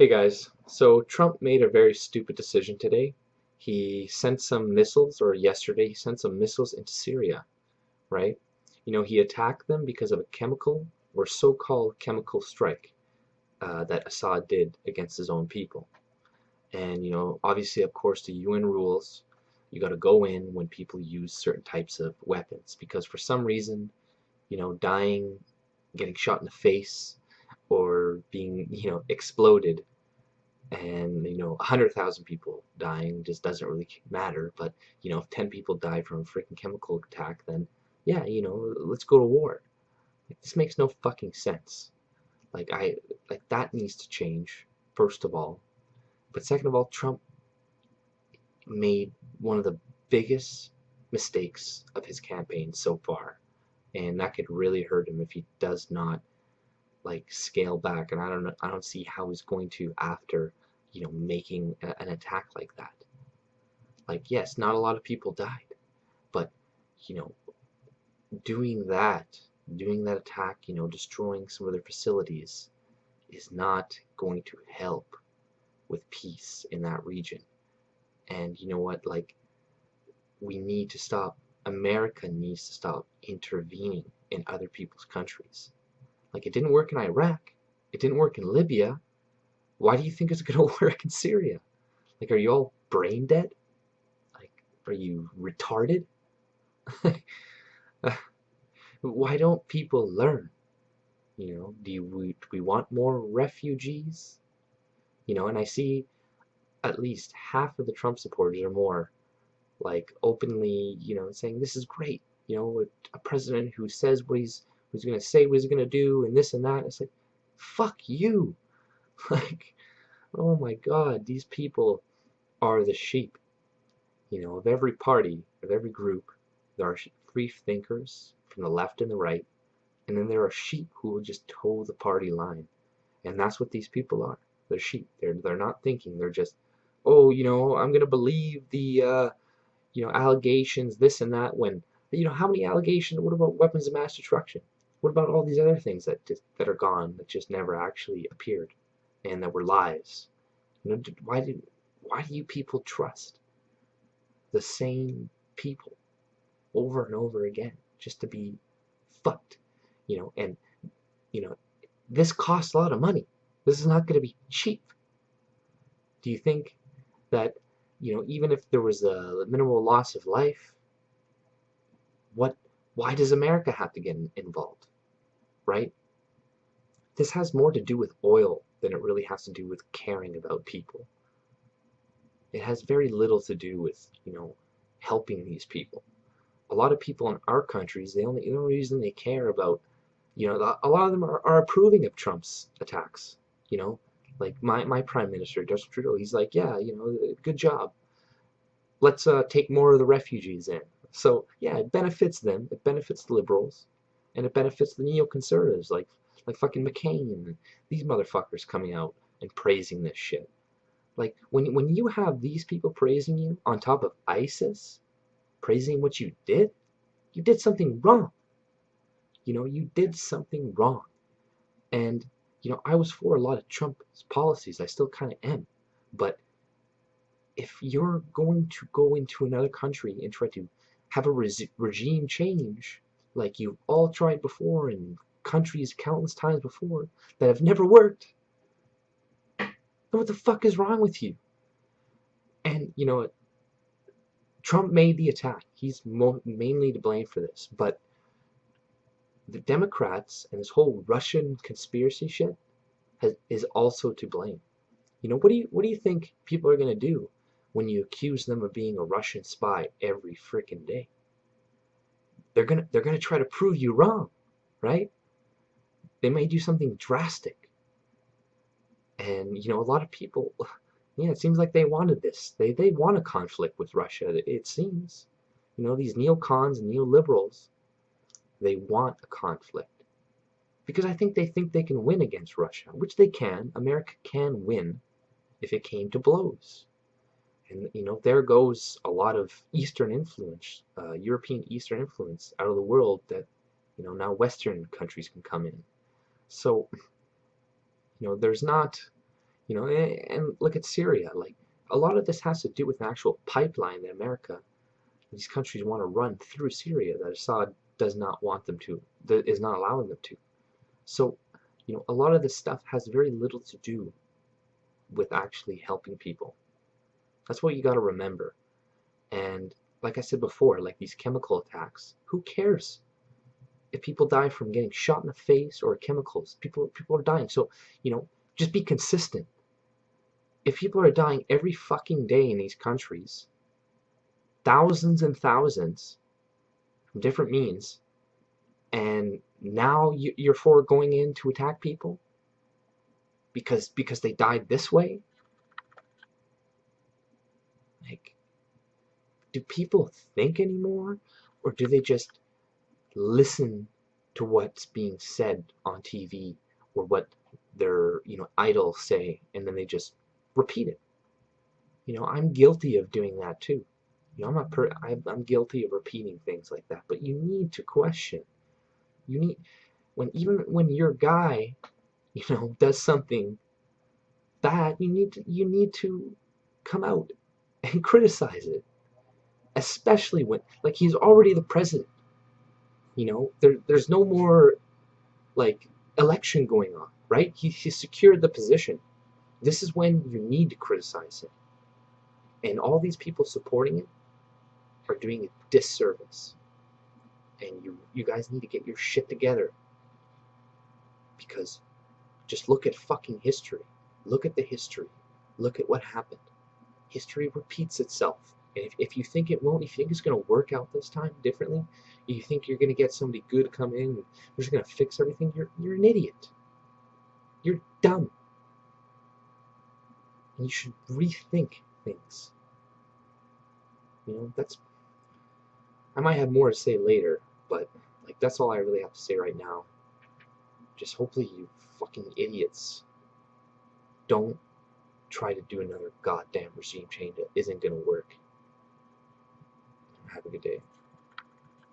Hey guys, so Trump made a very stupid decision today. He sent some missiles, or yesterday he sent some missiles into Syria, right? He attacked them because of a chemical or so-called chemical strike that Assad did against his own people. And obviously, of course, the UN rules, you got to go in when people use certain types of weapons because for some reason, dying, getting shot in the face, or being, exploded and 100,000 people dying just doesn't really matter. But if 10 people die from a freaking chemical attack, then yeah, let's go to war. This makes no fucking sense. Like that needs to change, first of all. But second of all, Trump made one of the biggest mistakes of his campaign so far, and that could really hurt him if he does not like scale back. And I don't see how he's going to after making an attack like that. Like, yes, not a lot of people died, but you know doing that attack, destroying some of their facilities, is not going to help with peace in that region. And you know what, like, we need to stop America needs to stop intervening in other people's countries. Like, it didn't work in Iraq, it didn't work in Libya. Why do you think it's going to work in Syria? Like, are you all brain dead? Like, are you retarded? Why don't people learn? Do we want more refugees? And I see at least half of the Trump supporters are more like openly, saying this is great. A president who says who's going to say what he's going to do and this and that. It's like, fuck you. Like, oh my God, these people are the sheep. Of every party, of every group, there are free thinkers from the left and the right, and then there are sheep who will just toe the party line. And that's what these people are. They're sheep. They're not thinking. They're just, oh, I'm gonna believe the allegations, this and that. When how many allegations? What about weapons of mass destruction? What about all these other things that are gone, that just never actually appeared, and that were lies? Why do you people trust the same people over and over again just to be fucked? And you know this costs a lot of money. This is not going to be cheap. Do you think that even if there was a minimal loss of life, why does America have to get involved, right? This has more to do with oil than it really has to do with caring about people. It has very little to do with helping these people. A lot of people in our countries, the only reason they care about, a lot of them are approving of Trump's attacks. Like my prime minister, Justin Trudeau, he's like, yeah, good job. Let's take more of the refugees in. So yeah, it benefits them, it benefits the liberals, and it benefits the neoconservatives like fucking McCain and these motherfuckers coming out and praising this shit. Like, when you have these people praising you on top of ISIS, praising what you did something wrong. You did something wrong. And, I was for a lot of Trump's policies. I still kind of am. But if you're going to go into another country and try to have a regime change, like you've all tried before in countries countless times before that have never worked, then what the fuck is wrong with you? And, Trump made the attack. He's mainly to blame for this. But the Democrats and this whole Russian conspiracy shit is also to blame. What do you think people are gonna do when you accuse them of being a Russian spy every freaking day? They're gonna try to prove you wrong, right? They may do something drastic. And a lot of people, yeah, it seems like they wanted this. They want a conflict with Russia. It seems, these neocons and neoliberals, they want a conflict because I think they can win against Russia, which they can. America can win if it came to blows. And there goes a lot of Eastern influence, European Eastern influence out of the world that now Western countries can come in. So there's not And look at Syria. Like, a lot of this has to do with an actual pipeline that these countries want to run through Syria that Assad does not want them to, that is not allowing them to. So, a lot of this stuff has very little to do with actually helping people. That's what you got to remember. And like I said before, like these chemical attacks, who cares if people die from getting shot in the face or chemicals? People are dying. So, just be consistent. If people are dying every fucking day in these countries, thousands and thousands from different means, and now you're for going in to attack people because they died this way? Like, do people think anymore, or do they just listen to what's being said on TV or what their idols say, and then they just repeat it? I'm guilty of doing that too. I'm guilty of repeating things like that. But you need to question. You need even when your guy, does something bad, you need to come out and criticize it. Especially when, like, he's already the president. There's no more, like, election going on, right? He secured the position. This is when you need to criticize him. And all these people supporting him are doing a disservice. And you guys need to get your shit together. Because just look at fucking history. Look at the history. Look at what happened. History repeats itself. And if you think it won't, if you think it's going to work out this time differently, you think you're going to get somebody good to come in and who's going to fix everything, you're an idiot. You're dumb. And you should rethink things. I might have more to say later, but like, that's all I really have to say right now. Just hopefully you fucking idiots don't try to do another goddamn regime change that isn't gonna work. Have a good day.